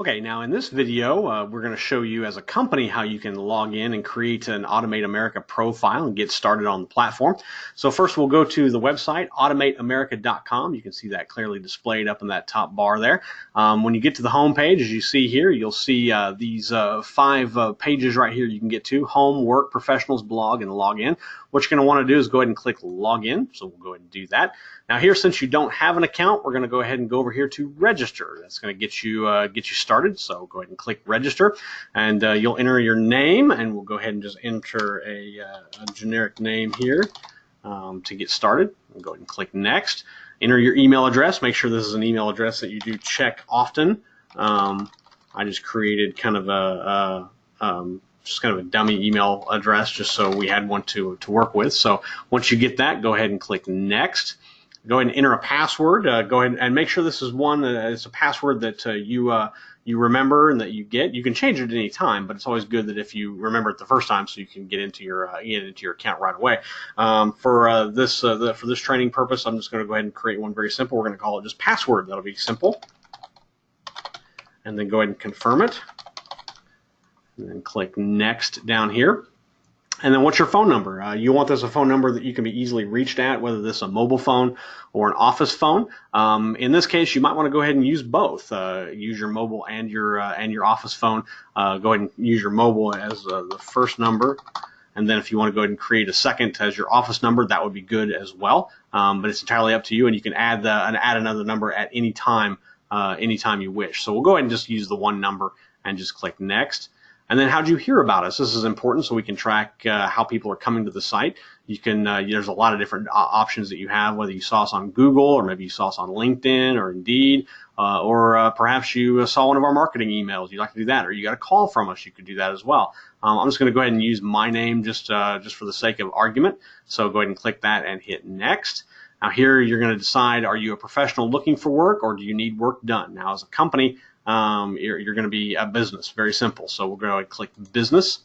Okay, now in this video, we're going to show you as a company how you can log in and create an Automate America profile and get started on the platform. So first we'll go to the website, automateamerica.com. You can see that clearly displayed up in that top bar there. When you get to the home page, as you see here, you'll see these five pages right here you can get to: home, work, professionals, blog, and login. What you're going to want to do is go ahead and click login. So we'll go ahead and do that. Now here, since you don't have an account, we're going to go ahead and go over here to register. That's going to get you started. So go ahead and click register, and you'll enter your name, and we'll go ahead and just enter a generic name here to get started. We'll go ahead and click next. Enter your email address. Make sure this is an email address that you do check often. I just created kind of a dummy email address just so we had one to work with. So once you get that, go ahead and click next. Go ahead and enter a password. Go ahead and make sure this is one that is a password that you remember and that you get. You can change it at any time, but it's always good that if you remember it the first time, so you can get into your account right away. For this training purpose, I'm just going to go ahead and create one very simple. We're going to call it just password. That'll be simple. And then go ahead and confirm it. And then click next down here. And then what's your phone number? You want this a phone number that you can be easily reached at, whether this is a mobile phone or an office phone. In this case, you might want to go ahead and use both. Use your mobile and your office phone. Go ahead and use your mobile as the first number. And then if you want to go ahead and create a second as your office number, that would be good as well. But it's entirely up to you, and you can add another number at any time you wish. So we'll go ahead and just use the one number and just click next. And then how'd you hear about us? This is important so we can track how people are coming to the site. You can there's a lot of different options that you have, whether you saw us on Google, or maybe you saw us on LinkedIn or Indeed, or perhaps you saw one of our marketing emails. You'd like to do that, or you got a call from us. You could do that as well. I'm just going to go ahead and use my name just for the sake of argument. So go ahead and click that and hit next. Now here you're going to decide, are you a professional looking for work, or do you need work done? Now as a company, you're going to be a business. Very simple. So we'll go and click business.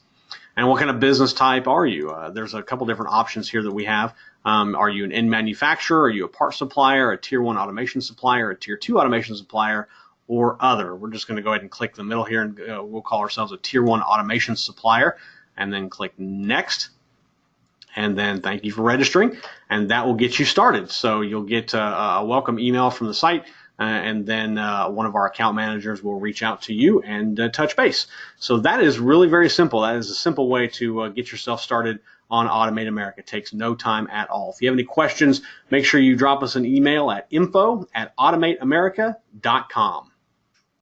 And what kind of business type are you? There's a couple different options here that we have. Are you an end manufacturer? Are you a part supplier, a tier 1 automation supplier, a tier 2 automation supplier, or other? We're just going to go ahead and click the middle here, and we'll call ourselves a tier 1 automation supplier, and then click next. And then thank you for registering, and that will get you started. So you'll get a welcome email from the site. And then one of our account managers will reach out to you and touch base. So that is really very simple. That is a simple way to get yourself started on Automate America. It takes no time at all. If you have any questions, make sure you drop us an email at info@automateamerica.com.